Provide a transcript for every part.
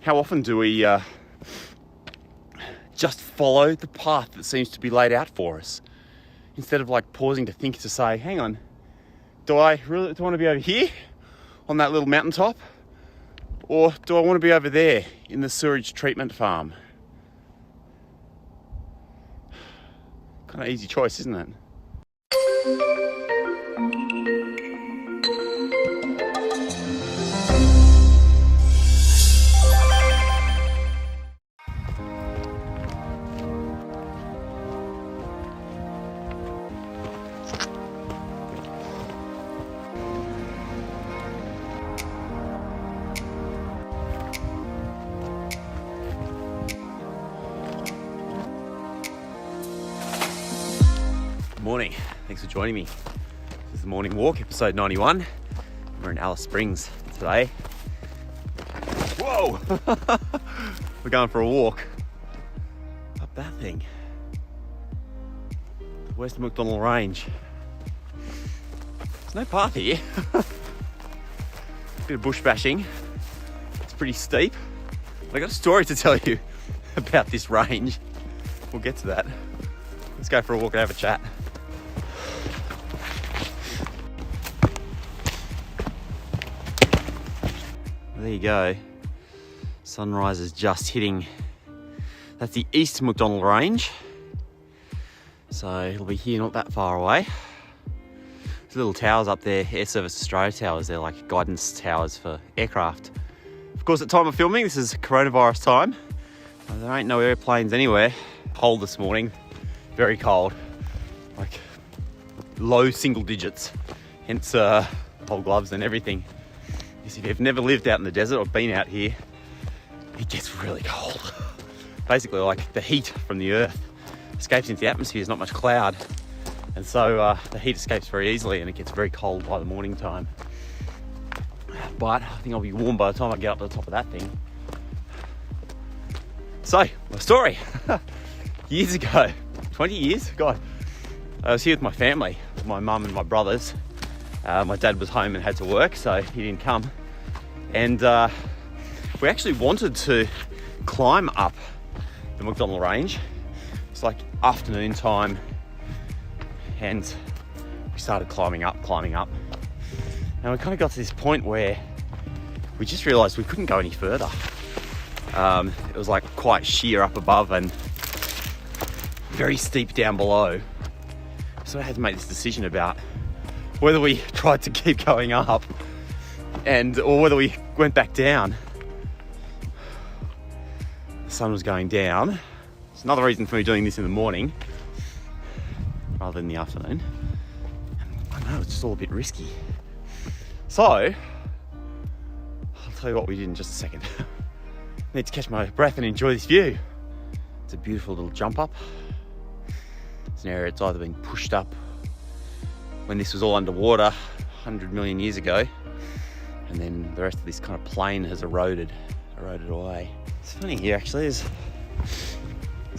How often do we just follow the path that seems to be laid out for us, instead of like pausing to think, to say, hang on, do I want to be over here on that little mountaintop, or do I want to be over there in the sewage treatment farm? Kind of easy choice, isn't it? Morning, thanks for joining me. This is the morning walk, episode 91. We're in Alice Springs today. Whoa! We're going for a walk up that thing, the West Macdonnell Range. There's no path here. Bit of bush bashing. It's pretty steep. I got a story to tell you about this range. We'll get to that. Let's go for a walk and have a chat. There you go. Sunrise is just hitting. That's the East Macdonnell Range. So it'll be here not that far away. There's little towers up there, Air Service Australia towers. They're like guidance towers for aircraft. Of course, at time of filming, this is coronavirus time. There ain't no airplanes anywhere. Cold this morning, very cold. Like low single digits. Hence whole gloves and everything. If you've never lived out in the desert or been out here, it gets really cold. Basically, like the heat from the earth escapes into the atmosphere. There's not much cloud, and so the heat escapes very easily, and it gets very cold by the morning time. But I think I'll be warm by the time I get up to the top of that thing. So, my story. Years ago, 20 years, God, I was here with my family, with my mum and my brothers. My dad was home and had to work, so he didn't come. And we actually wanted to climb up the Macdonnell Range. It's like afternoon time, and we started climbing up. And we kind of got to this point where we just realised we couldn't go any further. It was like quite sheer up above and very steep down below. So I had to make this decision about whether we tried to keep going up or whether we went back down. The sun was going down. It's another reason for me doing this in the morning rather than the afternoon. I know it's just all a bit risky. So, I'll tell you what we did in just a second. I need to catch my breath and enjoy this view. It's a beautiful little jump up. It's an area that's either been pushed up when this was all underwater 100 million years ago, and then the rest of this kind of plain has eroded away. It's funny here actually, it's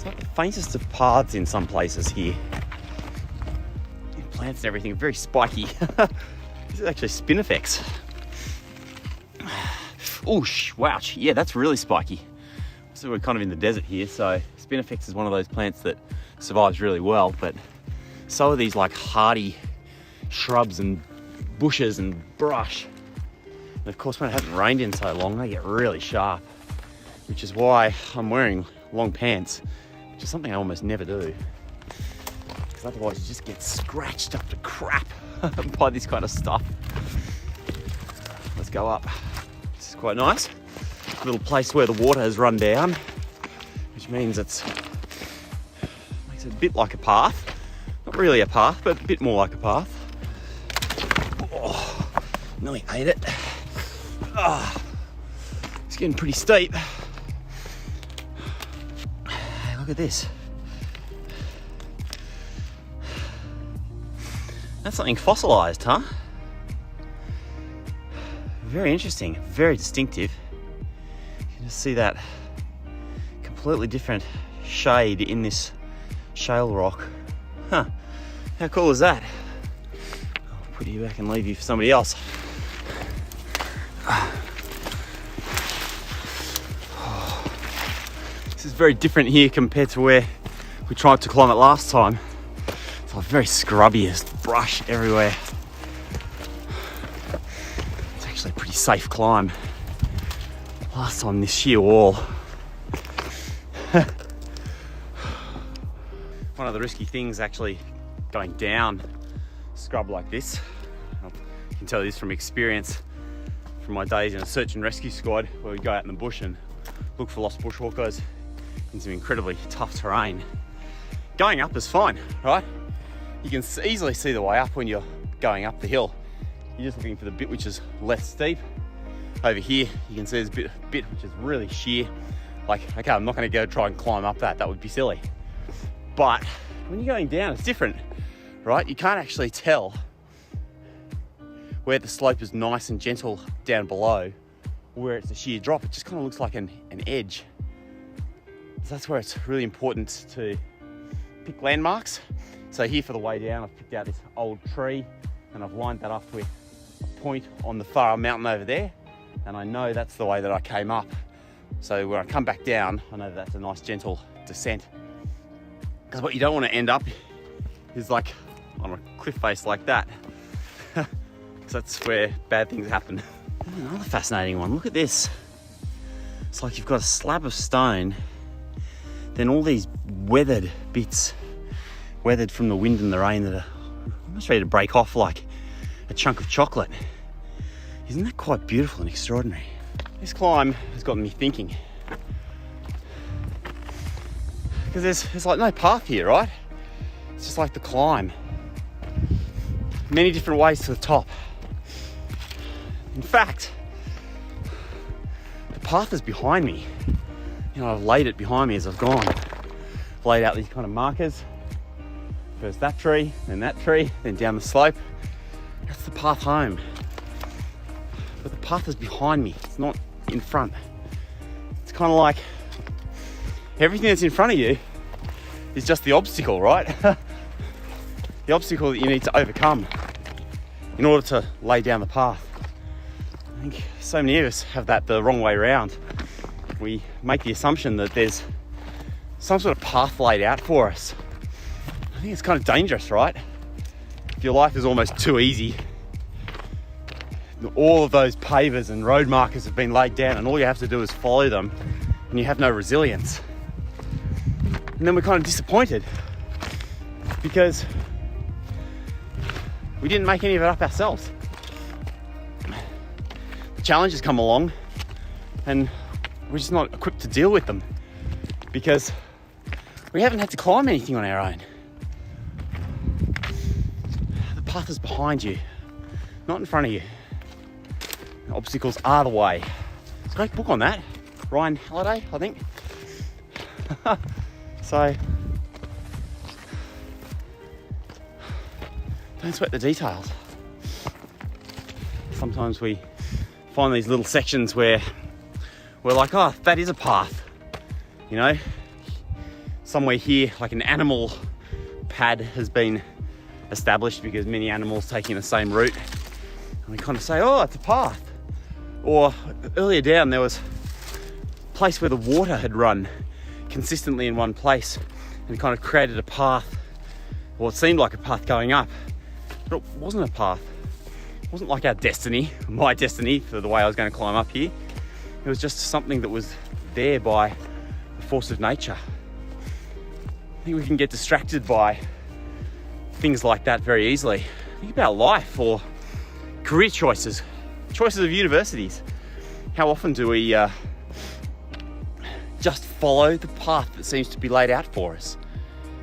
like the faintest of paths in some places here. Plants and everything are very spiky. This is actually spinifex. Oh, wouch, yeah, that's really spiky. So we're kind of in the desert here, so spinifex is one of those plants that survives really well, but so are these like hardy shrubs and bushes and brush. And of course, when it hasn't rained in so long, they get really sharp, which is why I'm wearing long pants, which is something I almost never do, because otherwise you just get scratched up to crap by this kind of stuff. Let's go up. This is quite nice. A little place where the water has run down, which means makes it a bit like a path. Not really a path, but a bit more like a path. Oh, nearly ate it. Oh, it's getting pretty steep. Hey, look at this. That's something fossilised, huh? Very interesting, very distinctive. You can just see that completely different shade in this shale rock. Huh, how cool is that? I'll put you back and leave you for somebody else. is very different here compared to where we tried to climb it last time. It's like very scrubby, there's brush everywhere. It's actually a pretty safe climb. Last time this sheer wall. One of the risky things actually going down scrub like this. I can tell you this from experience from my days in a search and rescue squad where we go out in the bush and look for lost bushwalkers in some incredibly tough terrain. Going up is fine, right? You can easily see the way up when you're going up the hill. You're just looking for the bit which is less steep. Over here, you can see there's a bit which is really sheer. Like, okay, I'm not gonna go try and climb up that would be silly. But when you're going down, it's different, right? You can't actually tell where the slope is nice and gentle down below, where it's a sheer drop. It just kind of looks like an edge. So that's where it's really important to pick landmarks. So here for the way down, I've picked out this old tree and I've lined that up with a point on the far mountain over there. And I know that's the way that I came up. So when I come back down, I know that's a nice gentle descent. Because what you don't want to end up is like on a cliff face like that. So that's where bad things happen. Another fascinating one, look at this. It's like you've got a slab of stone, then all these weathered bits, weathered from the wind and the rain, that are almost ready to break off like a chunk of chocolate. Isn't that quite beautiful and extraordinary? This climb has gotten me thinking. Because there's like no path here, right? It's just like the climb. Many different ways to the top. In fact, the path is behind me. You know, I've laid it behind me as I've gone. I've laid out these kind of markers. First that tree, then down the slope. That's the path home. But the path is behind me, it's not in front. It's kind of like everything that's in front of you is just the obstacle, right? The obstacle that you need to overcome in order to lay down the path. I think so many of us have that the wrong way around. We make the assumption that there's some sort of path laid out for us. I think it's kind of dangerous, right? If your life is almost too easy, all of those pavers and road markers have been laid down and all you have to do is follow them, and you have no resilience. And then we're kind of disappointed because we didn't make any of it up ourselves. The challenges come along and we're just not equipped to deal with them because we haven't had to climb anything on our own. The path is behind you, not in front of you. Obstacles are the way. There's a great book on that. Ryan Halliday, I think. So, don't sweat the details. Sometimes we find these little sections where we're like, oh, that is a path. You know, somewhere here, like an animal pad has been established because many animals taking the same route. And we kind of say, oh, it's a path. Or earlier down, there was a place where the water had run consistently in one place and kind of created a path, or it seemed like a path going up, but it wasn't a path. It wasn't like our destiny, my destiny for the way I was going to climb up here. It was just something that was there by the force of nature. I think we can get distracted by things like that very easily. Think about life or career choices of universities. How often do we just follow the path that seems to be laid out for us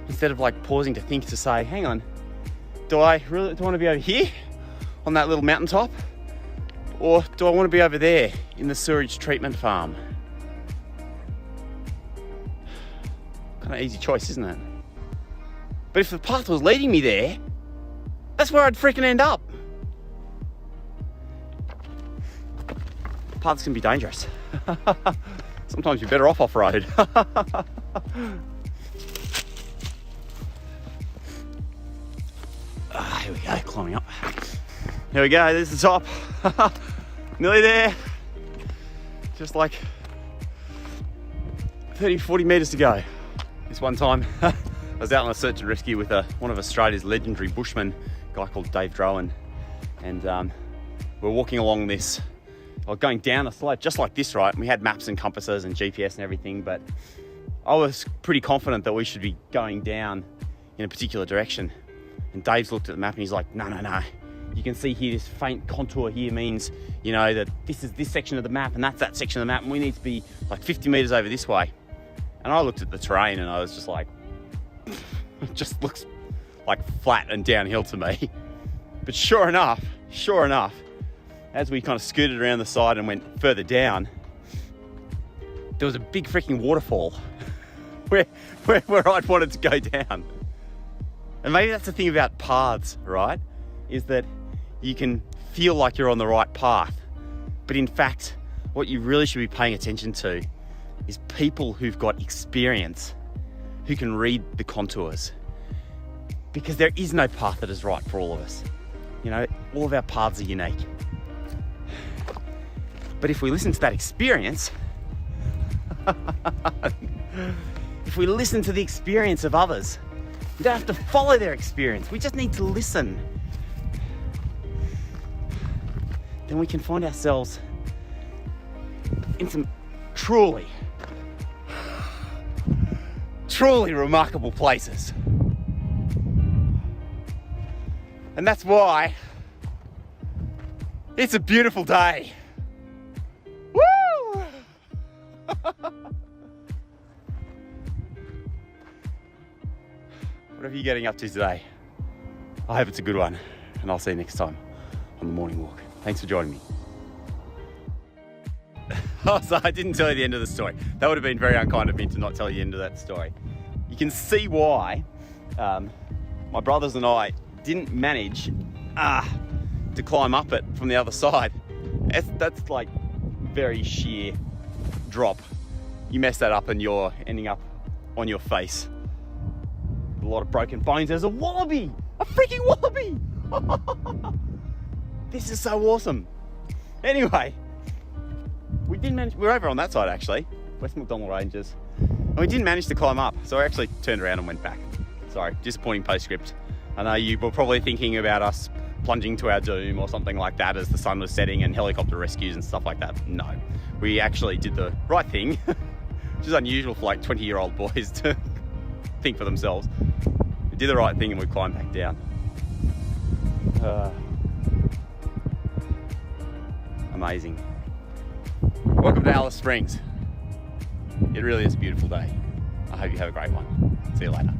instead of like pausing to think, to say, hang on, do I want to be over here on that little mountaintop, or do I want to be over there in the sewage treatment farm? Kind of easy choice, isn't it? But if the path was leading me there, that's where I'd freaking end up. Paths can be dangerous. Sometimes you're better off road. Here we go, climbing up. Here we go, this is the top. Nearly there. Just like 30, 40 metres to go. This one time, I was out on a search and rescue with one of Australia's legendary bushmen, a guy called Dave Drowan, and we're walking along this, or going down a slope just like this, right? And we had maps and compasses and GPS and everything, but I was pretty confident that we should be going down in a particular direction. And Dave's looked at the map and he's like, no. You can see here, this faint contour here means, you know, that this is this section of the map and that's that section of the map, and we need to be like 50 metres over this way. And I looked at the terrain and I was just like, it just looks like flat and downhill to me. But sure enough, as we kind of scooted around the side and went further down, there was a big freaking waterfall where I'd wanted to go down. And maybe that's the thing about paths, right? Is that you can feel like you're on the right path, but in fact, what you really should be paying attention to is people who've got experience, who can read the contours. Because there is no path that is right for all of us. You know, all of our paths are unique. But if we listen to that experience, if we listen to the experience of others, we don't have to follow their experience. We just need to listen. Then we can find ourselves in some truly remarkable places. And that's why it's a beautiful day. Woo! Whatever you're getting up to today, I hope it's a good one, and I'll see you next time on the morning walk. Thanks for joining me. Oh, so I didn't tell you the end of the story. That would have been very unkind of me to not tell you the end of that story. You can see why my brothers and I didn't manage to climb up it from the other side. That's like very sheer drop. You mess that up and you're ending up on your face. A lot of broken bones. There's a wallaby! A freaking wallaby! This is so awesome. Anyway, we were over on that side actually, West Macdonnell Ranges, and we didn't manage to climb up, so I actually turned around and went back. Sorry, disappointing postscript. I know you were probably thinking about us plunging to our doom or something like that as the sun was setting and helicopter rescues and stuff like that. No, we actually did the right thing, which is unusual for like 20-year-old boys to think for themselves. We did the right thing and we climbed back down. Amazing. Welcome to Alice Springs. It really is a beautiful day. I hope you have a great one. See you later.